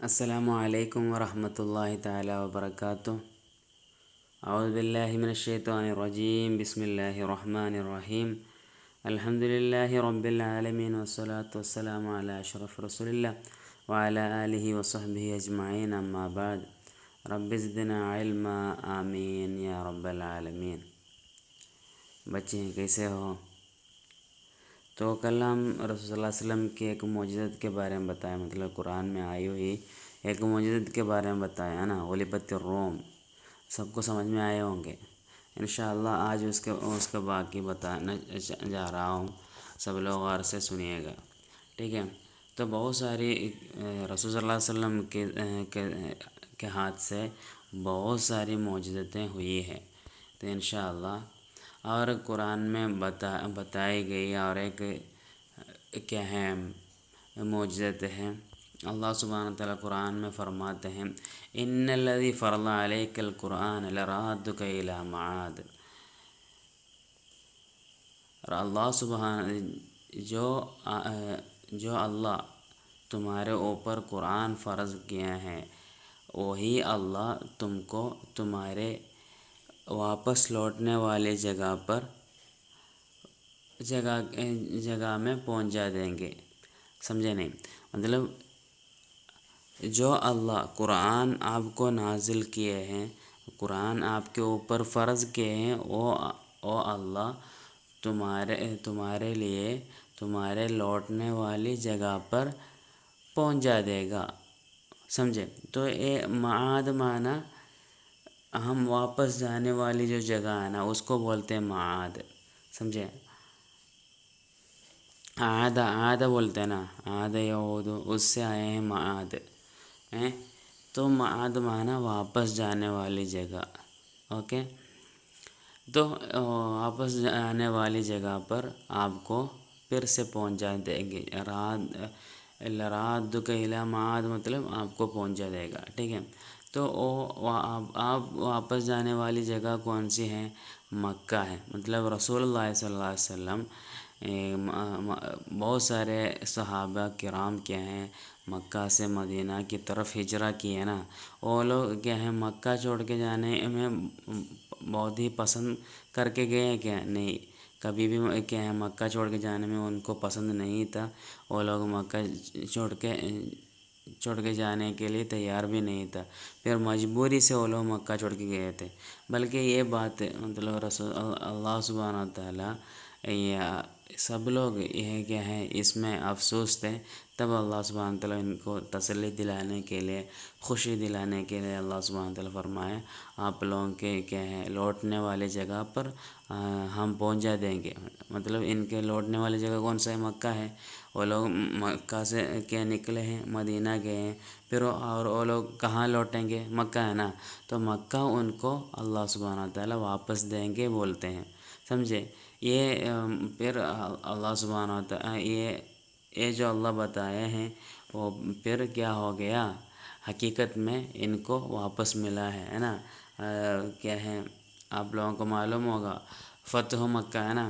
السلام علیکم ورحمۃ اللہ تعالی وبرکاتہ۔ اعوذ باللہ من الشیطان الرجیم، بسم اللہ الرحمن الرحیم۔ الحمد للہ رب العالمین والصلاة والسلام علی اشرف رسول اللہ وعلی آلہ وصحبہ اجمعین، اما بعد۔ رب زدنا علما، آمین یا رب العالمین۔ بچے کیسے ہو؟ تو کل ہم رسول صلی اللہ علیہ وسلم کے ایک معجزت کے بارے میں بتایا، مطلب قرآن میں آئی ہوئی ایک معجزت کے بارے میں بتایا ہے نا، غلبت الروم۔ سب کو سمجھ میں آئے ہوں گے انشاءاللہ۔ آج اس کے باقی بتانا جا رہا ہوں، سب لوگ غور سے سنیے گا، ٹھیک ہے؟ تو بہت ساری رسول صلی اللہ علیہ وسلم کے ہاتھ سے بہت ساری معجزتیں ہوئی ہیں، تو انشاءاللہ اور قرآن میں بتائی گئی اور ایک کیا ہے معجزت ہے۔ اللہ سبحانہ وتعالی قرآن میں فرماتے ہیں، ان الذی فرض علیک القرآن لرادک الی معاد۔ اور اللہ سبحانہ جو اللہ تمہارے اوپر قرآن فرض کیا ہے، وہی اللہ تم کو تمہارے واپس لوٹنے والی جگہ میں پہنچا دیں گے۔ سمجھے نہیں؟ مطلب جو اللہ قرآن آپ کو نازل کیے ہیں، قرآن آپ کے اوپر فرض کیے ہیں، وہ اللہ تمہارے لیے تمہارے لوٹنے والی جگہ پر پہنچا دے گا۔ سمجھے؟ تو یہ معاد معنی ہم واپس جانے والی جو جگہ ہے نا، اس کو بولتے ہیں معاد۔ سمجھے؟ عاد بولتے ہیں نا، عاد یعود، اس سے آئے ہیں معاد۔ تو معاد معنی واپس جانے والی جگہ، اوکے؟ تو واپس جانے والی جگہ پر آپ کو پھر سے پہنچا دیں گے۔ لرادک الی معاد مطلب آپ کو پہنچا دے گا، ٹھیک ہے؟ تو آپ واپس جانے والی جگہ کون سی ہے؟ مکہ ہے۔ مطلب رسول اللہ صلی اللہ علیہ وسلم بہت سارے صحابہ کرام کیا ہیں مکہ سے مدینہ کی طرف ہجرت کی ہے نا، وہ لوگ کیا ہیں مکہ چھوڑ کے جانے میں بہت ہی پسند کر کے گئے ہیں کیا؟ نہیں، کبھی بھی کیا ہے مکہ چھوڑ کے جانے میں ان کو پسند نہیں تھا۔ وہ لوگ مکہ چھوڑ کے جانے کے لیے تیار بھی نہیں تھا، پھر مجبوری سے وہ لوگ مکہ چھوڑ کے گئے تھے۔ بلکہ یہ بات مطلب رسول اللہ سبحانہ تعالیٰ سب لوگ یہ کیا ہے اس میں افسوس تھے، تب اللہ سبحانہ تعالیٰ ان کو تسلی دلانے کے لیے، خوشی دلانے کے لیے اللہ سبحانہ تعالیٰ فرمائے آپ لوگوں کے کیا ہے لوٹنے والی جگہ پر ہم پہنچا دیں گے۔ مطلب ان کے لوٹنے والی جگہ کون سا ہے؟ مکہ ہے۔ وہ لوگ مکہ سے کیا نکلے ہیں، مدینہ گئے ہیں، پھر اور وہ لوگ کہاں لوٹیں گے؟ مکہ ہے نا، تو مکہ ان کو اللہ سبحانہ تعالیٰ واپس دیں گے بولتے ہیں۔ سمجھے؟ یہ پھر اللہ سبحانہ تعالیٰ یہ جو اللہ بتائے ہیں وہ پھر کیا ہو گیا، حقیقت میں ان کو واپس ملا ہے نا۔ کیا ہے آپ لوگوں کو معلوم ہوگا، فتح مکہ ہے نا،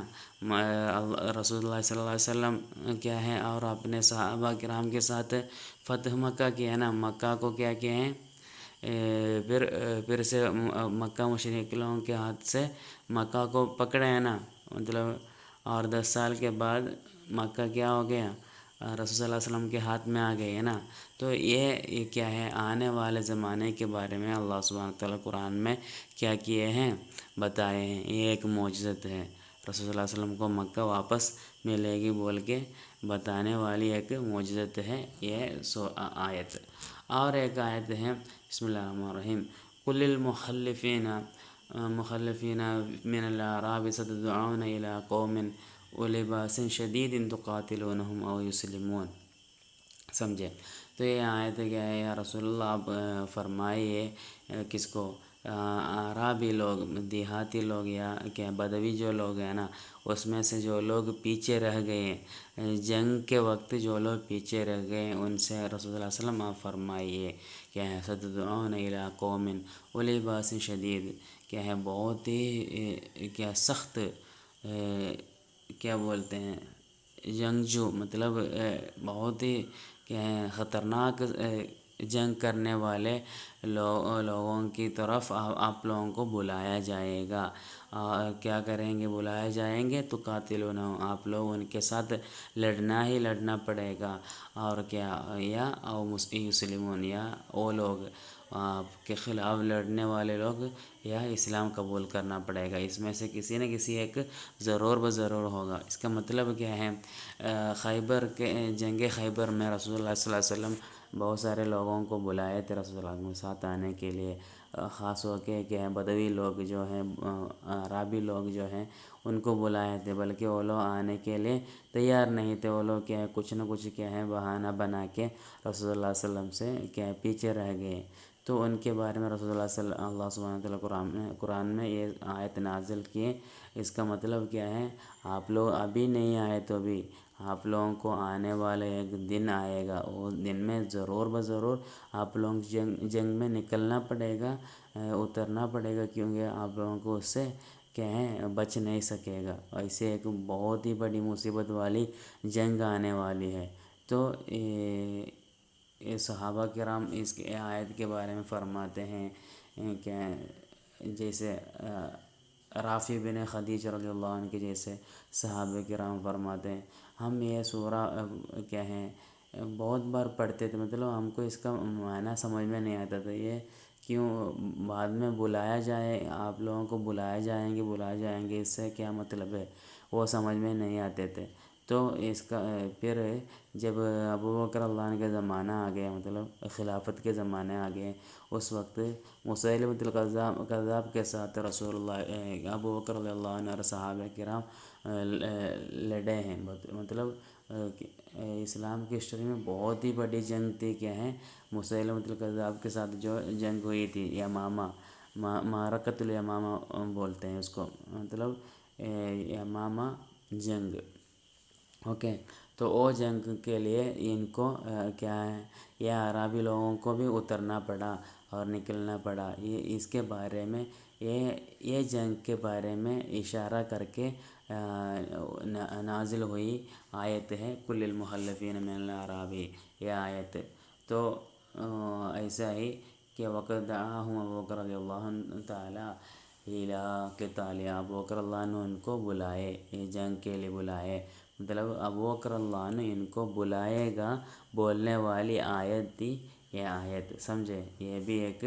رسول اللہ صلی اللہ علیہ وسلم کیا ہے اور اپنے صحابہ کرام کے ساتھ فتح مکہ کیا ہے نا، مکہ کو کیا کیا ہے پھر سے مکہ مشرکین کے ہاتھ سے مکہ کو پکڑے ہیں نا، مطلب اور 10 سال کے بعد مکہ کیا ہو گیا، رسول صلی اللہ علیہ وسلم کے ہاتھ میں آ گئی ہے نا۔ تو یہ کیا ہے آنے والے زمانے کے بارے میں اللہ سبحانہ تعالیٰ قرآن میں کیا کیے ہیں، بتائے ہیں۔ یہ ایک معجزت ہے، رسول صلی اللہ علیہ وسلم کو مکہ واپس ملے گی بول کے بتانے والی ایک معجزت ہے یہ آیت۔ اور ایک آیت ہے، بسم اللہ الرحمن الرحیم، قل للمخلفین من الاعراب ستدعون الى قوم اولی باس شدید تقاتلونہم او یسلمون۔ سمجھے؟ تو یہ آیت کیا ہے، یا رسول اللہ آپ فرمائیے کس کو، اعرابی لوگ، دیہاتی لوگ یا کیا بدوی جو لوگ ہیں نا، اس میں سے جو لوگ پیچھے رہ گئے جنگ کے وقت، جو لوگ پیچھے رہ گئے ان سے رسول اللہ صلی اللہ علیہ وسلم آپ فرمائیے کیا ہے، ستدعون الی قوم اولی باس شدید، کیا ہے بہت ہی کیا سخت کیا بولتے ہیں جنگجو، مطلب بہت ہی کیا ہے خطرناک جنگ کرنے والے لوگوں کی طرف آپ لوگوں کو بلایا جائے گا۔ کیا کریں گے؟ بلائے جائیں گے تو قاتلون، آپ لوگ ان کے ساتھ لڑنا ہی لڑنا پڑے گا۔ اور کیا، یا او مسلمون، یا وہ لوگ آپ کے خلاف لڑنے والے لوگ، یا اسلام قبول کرنا پڑے گا۔ اس میں سے کسی نہ کسی ایک ضرور بضرور ہوگا۔ اس کا مطلب کیا ہے؟ خیبر کے جنگ خیبر میں رسول اللہ صلی اللہ علیہ وسلم بہت سارے لوگوں کو بلائے تھے رسول اللہ کے ساتھ آنے کے لیے، خاص ہو کے کیا ہے بدوی لوگ جو ہیں، عرابی لوگ جو ہیں، ان کو بلائے تھے، بلکہ وہ لوگ آنے کے لیے تیار نہیں تھے۔ وہ لوگ کیا ہے کچھ نہ کچھ کیا ہے بہانہ بنا کے رسول اللہ صلی اللہ علیہ وسلم سے کیا ہے پیچھے رہ گئے۔ تو ان کے بارے میں رسول اللہ سبحانہ وتعالیٰ قرآن میں یہ آیت نازل کیے۔ اس کا مطلب کیا ہے؟ آپ لوگ ابھی نہیں آئے تو بھی آپ لوگوں کو آنے والے ایک دن آئے گا، وہ دن میں ضرور بضرور آپ لوگ جنگ میں نکلنا پڑے گا، اترنا پڑے گا، کیونکہ آپ لوگوں کو اس سے کیا ہے بچ نہیں سکے گا۔ ایسے ایک بہت ہی بڑی مصیبت والی جنگ آنے والی ہے۔ تو یہ صحابہ کرام اس کے آیت کے بارے میں فرماتے ہیں کہ جیسے رافع بن خدیج رضی اللہ عنہ کے جیسے صحابہ کرام فرماتے ہیں، ہم یہ سورہ کیا ہے بہت بار پڑھتے تھے، مطلب ہم کو اس کا معنی سمجھ میں نہیں آتا تھا، یہ کیوں بعد میں بلایا جائے، آپ لوگوں کو بلائے جائیں گے، اس سے کیا مطلب ہے، وہ سمجھ میں نہیں آتے تھے۔ تو اس کا پھر جب ابو بکر اللہ عنہ کا زمانہ آ گیا، مطلب خلافت کے زمانے آ گئے، اس وقت مسیلمۃ الکذاب کے ساتھ رسول اللہ ابو بکر رضی اللہ عنہ اور صحابہ کرام لڑے ہیں۔ مطلب اسلام کی ہسٹری میں بہت ہی بڑی جنگ تھی، کیا ہے مسیلمۃ الکذاب کے ساتھ جو جنگ ہوئی تھی، یمامہ، معرکۃ الیمامہ بولتے ہیں اس کو، مطلب یمامہ جنگ، اوکے۔ تو وہ جنگ کے لیے ان کو کیا ہے، یا عربی لوگوں کو بھی اترنا پڑا اور نکلنا پڑا۔ یہ اس کے بارے میں یہ جنگ کے بارے میں اشارہ کر کے نازل ہوئی آیت ہے کل المخلفین من الاعراب، یہ آیت۔ تو ایسا ہی کہ وقت دعاہم ابو بکر رضی اللہ عنہ تعالیٰ الی قتال، ابو بکر اللہ عنہ ان کو بلائے، یہ جنگ کے لیے بلائے، مطلب ابو بکر اللہ عنہ ان کو بلائے گا بولنے والی آیت تھی یہ آیت، سمجھے؟ یہ بھی ایک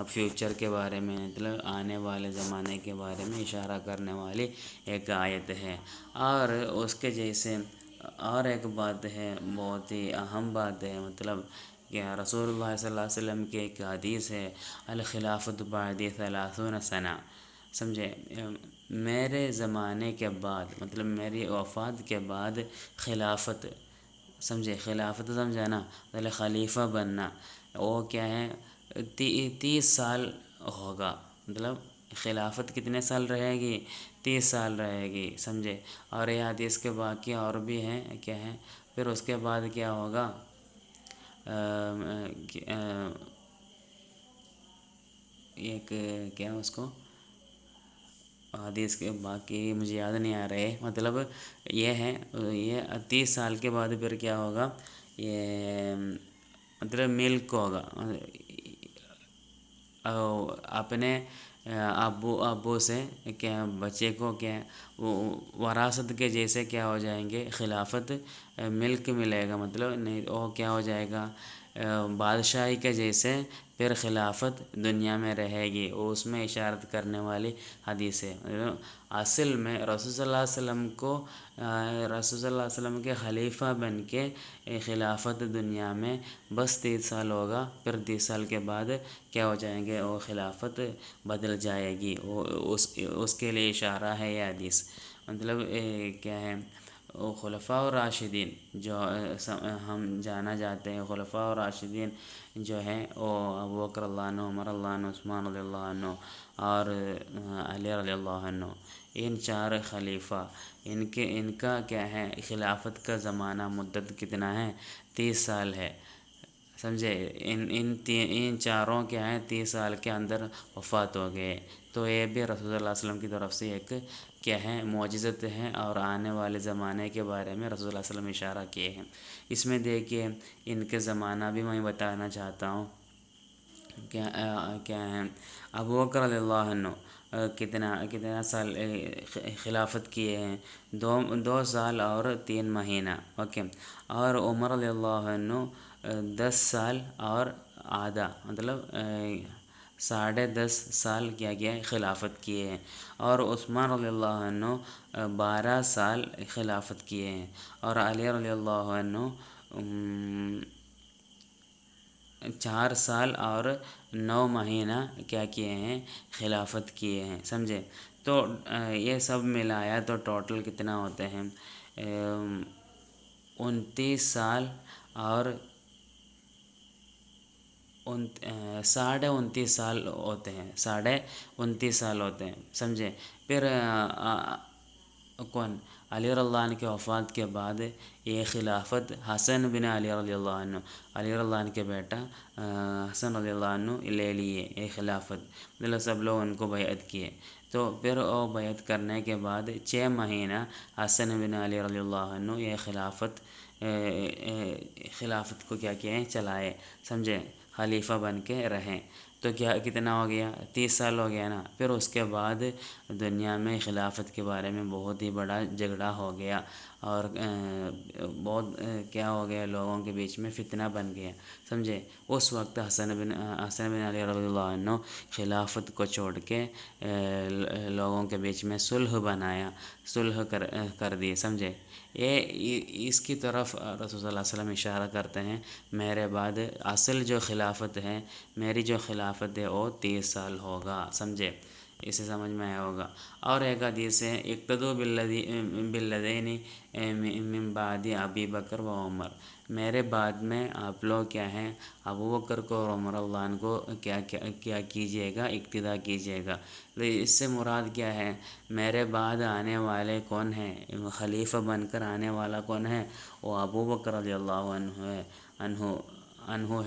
فیوچر کے بارے میں، مطلب آنے والے زمانے کے بارے میں اشارہ کرنے والی ایک آیت ہے۔ اور اس کے جیسے اور ایک بات ہے، بہت ہی اہم بات ہے، مطلب کہ رسول اللہ صلی اللہ علیہ وسلم کی ایک حدیث ہے، الخلافۃ بعدی 30 سنہ، سمجھے؟ میرے زمانے کے بعد، مطلب میری وفات کے بعد خلافت، سمجھے؟ خلافت سمجھا نا، پہلے خلیفہ بننا، وہ کیا ہے 30 سال ہوگا، مطلب خلافت کتنے سال رہے گی؟ 30 سال رہے گی، سمجھے؟ اور یہ حدیث کے باقی اور بھی ہیں، کیا ہے پھر اس کے بعد کیا ہوگا، ایک کیا اس کو حدیث کے باقی مجھے یاد نہیں آ رہے، مطلب یہ ہے، یہ 30 سال کے بعد پھر کیا ہوگا، یہ مطلب ملک ہوگا، اپنے ابو سے کیا بچے کو کیا وراثت کے جیسے کیا ہو جائیں گے، خلافت ملک ملے گا، مطلب نہیں وہ کیا ہو جائے گا بادشاہی کے جیسے، پھر خلافت دنیا میں رہے گی، وہ اس میں اشارت کرنے والی حدیث ہے۔ اصل میں رسول صلی اللہ علیہ وسلم کو رسول صلی اللہ علیہ وسلم کے خلیفہ بن کے خلافت دنیا میں بس 30 سال ہوگا، پھر 30 سال کے بعد کیا ہو جائیں گے، وہ خلافت بدل جائے گی، وہ اس کے لیے اشارہ ہے یہ حدیث، مطلب کیا ہے خلفاء الراشدین جو ہم جانا جاتے ہیں، خلفاء الراشدین جو ہیں وہ ابو بکر اللہ عنہ، عمر اللہ عنہ، عثمان رضی اللہ عنہ اور علی رضی اللہ عنہ، ان 4 خلیفہ، ان کا کیا ہے خلافت کا زمانہ مدت کتنا ہے، 30 سال ہے، سمجھے؟ ان چاروں کیا ہیں 30 سال کے اندر وفات ہو گئے. تو یہ بھی رسول اللہ علیہ وسلم کی طرف سے ایک کیا ہے معجزت ہے، اور آنے والے زمانے کے بارے میں رسول اللہ علیہ وسلم اشارہ کیے ہیں. اس میں دیکھیے ان کے زمانہ بھی میں بتانا چاہتا ہوں. کیا ہیں ابو بکر رضی اللہ عنہ کتنا سال خلافت کیے ہیں؟ 2 سال اور 3 مہینہ. اوکے. اور عمر رضی اللہ عنہ 10 سال اور آدھا، مطلب 10.5 سال کیا ہے خلافت کیے ہیں. اور عثمان رضی اللہ عنہ 12 سال خلافت کیے ہیں. اور علی رضی اللہ عنہ 4 سال اور 9 مہینہ کیا کیے ہیں؟ خلافت کیے ہیں. سمجھے؟ تو یہ سب ملایا تو ٹوٹل کتنا ہوتے ہیں؟ 29 سال اور 29.5 سال ہوتے ہیں. 29.5 سال ہوتے ہیں. سمجھے؟ پھر کون علی رضی اللہ عنہ کے وفات کے بعد یہ خلافت حسن بن علی رضی اللہ عنہ، علی رضی اللہ عنہ کے بیٹا حسن رضی اللہ عنہ لے لیے یہ خلافت. مطلب سب لوگ ان کو بیعت کیے. تو پھر وہ بیعت کرنے کے بعد 6 مہینہ حسن بن علی رضی اللہ عنہ یہ خلافت کو کیا کیے چلائے. سمجھے؟ خلیفہ بن کے رہیں. تو کیا کتنا ہو گیا؟ 30 سال ہو گیا نا. پھر اس کے بعد دنیا میں خلافت کے بارے میں بہت ہی بڑا جھگڑا ہو گیا، اور بہت کیا ہو گیا، لوگوں کے بیچ میں فتنہ بن گیا. سمجھے؟ اس وقت حسن بن علی رضی اللہ عنہ خلافت کو چھوڑ کے لوگوں کے بیچ میں صلح بنایا، صلح کر دی. سمجھے؟ اس کی طرف رسول اللہ علیہ وسلم اشارہ کرتے ہیں. میرے بعد اصل جو خلافت ہے، میری جو خلافت ہے وہ 30 سال ہوگا. سمجھے؟ اسے سمجھ میں آیا ہوگا. اور ایک حدیث ہے اقتدوا بالذین من بعد ابی بکر و عمر. میرے بعد میں آپ لوگ کیا ہیں ابو بکر کو اور عمر اللہ عنہ کو کیا کیجیے گا؟ اقتداء کیجیے گا. تو اس سے مراد کیا ہے؟ میرے بعد آنے والے کون ہیں؟ خلیفہ بن کر آنے والا کون ہے؟ وہ ابو بکر رضی اللہ عنہ ہے.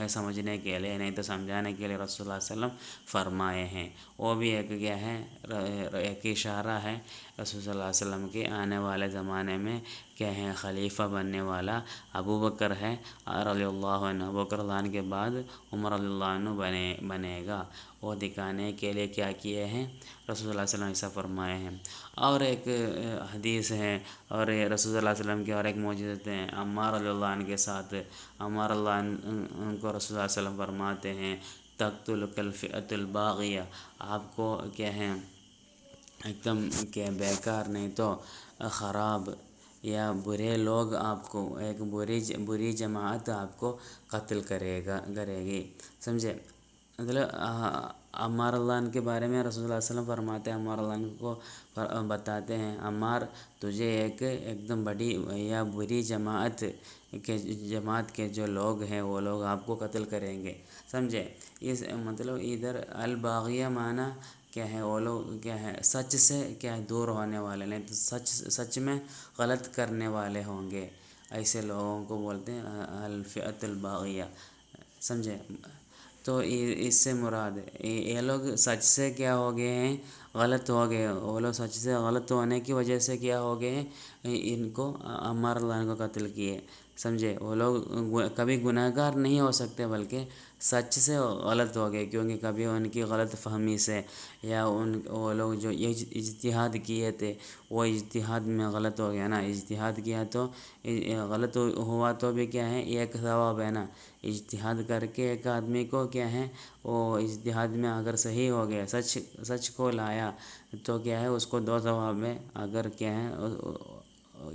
سمجھنے کے لیے، نہیں تو سمجھانے کے لیے رسول اللہ علیہ وسلم فرمائے ہیں. وہ بھی ایک کیا ہے؟ ایک اشارہ ہے رسول اللہ علیہ وسلم کے آنے والے زمانے میں کیا ہے؟ خلیفہ بننے والا ابو بکر ہے رضی اللہ عنہ. ابو بکر رضی اللہ عنہ کے بعد عمر رضی اللہ عنہ بنے گا. وہ دکھانے کے لیے کیا کیے ہیں؟ رسول اللہ علیہ وسلم ایسا فرمائے ہیں. اور ایک حدیث ہے، اور رسول اللہ علیہ وسلم کی اور ایک معجزت ہے عمار رضی اللہ عنہ کے ساتھ. عمار رضی اللہ عنہ کو رسول اللہ علیہ وسلم فرماتے ہیں تقتلک الفئۃ الباغیہ. آپ کو کیا ہے ایک دم کہ بیکار نہیں تو خراب یا برے لوگ آپ کو، ایک بری جماعت آپ کو قتل کرے گی. سمجھے؟ مطلب عمار اللہ عنہ کے بارے میں رسول اللہ علیہ وسلم فرماتے ہیں، عمار اللہ عنہ کو بتاتے ہیں عمار تجھے ایک دم بڑی یا بری جماعت کے جو لوگ ہیں وہ لوگ آپ کو قتل کریں گے. سمجھے؟ اس مطلب ادھر الباغیہ معنی کیا ہے؟ وہ لوگ کیا ہے؟ سچ سے کیا ہے دور ہونے والے، نہیں تو سچ میں غلط کرنے والے ہوں گے. ایسے لوگوں کو بولتے ہیں الفئۃ الباغیہ. سمجھے؟ تو اس سے مراد یہ لوگ سچ سے کیا ہو گئے ہیں؟ غلط ہو گئے. وہ لوگ سچ سے غلط ہونے کی وجہ سے کیا ہو گئے ہیں؟ ان کو عمار اللہ عنہ کو قتل کیے. سمجھے؟ وہ لوگ کبھی گناہ گار نہیں ہو سکتے، بلکہ سچ سے غلط ہو گئے، کیونکہ کبھی ان کی غلط فہمی سے یا وہ لوگ جو اجتہاد کیے تھے وہ اجتہاد میں غلط ہو گیا نا. اجتہاد کیا تو غلط ہوا تو بھی کیا ہے؟ ایک ثواب ہے نا. اجتہاد کر کے ایک آدمی کو کیا ہے وہ اجتہاد میں اگر صحیح ہو گیا، سچ کو لایا تو کیا ہے اس کو 2 ثواب ہے. اگر کیا ہے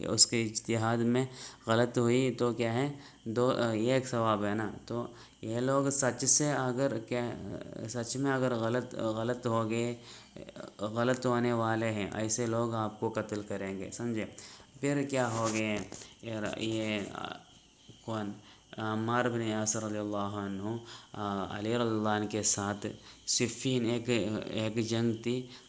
اس کے اجتہاد میں غلط ہوئی تو کیا ہے 1 ثواب ہے نا. تو یہ لوگ سچ میں اگر غلط ہو گئے، غلط ہونے والے ہیں، ایسے لوگ آپ کو قتل کریں گے. سمجھے؟ پھر کیا ہو گئے یہ کون عمار بن یاسر رضی اللہ عنہ علی رضی اللہ عنہ کے ساتھ صفین ایک جنگ تھی.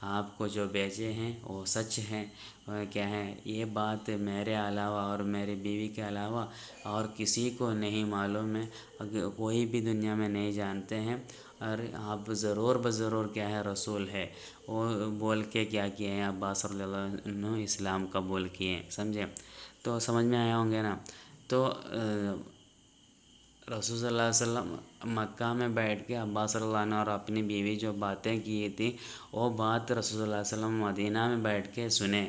آپ کو جو بھیجے ہیں وہ سچ ہیں، کیا ہے یہ بات میرے علاوہ اور میری بیوی کے علاوہ اور کسی کو نہیں معلوم ہے، کوئی بھی دنیا میں نہیں جانتے ہیں، اور آپ ضرور بضرور کیا ہے رسول ہے، وہ بول کے کیا کیے ہیں عباس رضی اللہ عنہ اسلام قبول کیے ہیں، سمجھے؟ تو سمجھ میں آیا ہوں گے نا؟ تو رسول صلی اللہ علیہ وسلم مکہ میں بیٹھ کے عباس صلی اللہ عنہ اور اپنی بیوی جو باتیں کی تھی وہ بات رسول صلی اللہ علیہ وسلم مدینہ میں بیٹھ کے سنے،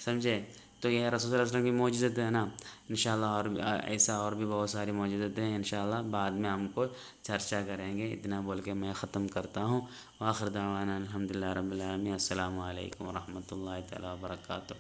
سمجھے؟ تو یہ رسول صلی اللہ علیہ وسلم کی معجزت ہے نا، انشاءاللہ اور بھی ایسا اور بھی بہت ساری معجزتیں ہیں، انشاءاللہ بعد میں ہم کو چرچا کریں گے۔ اتنا بول کے میں ختم کرتا ہوں۔ وآخر دعوانا الحمدللہ رب العالمین۔ السلام علیکم ورحمۃ اللہ تعالیٰ وبرکاتہ۔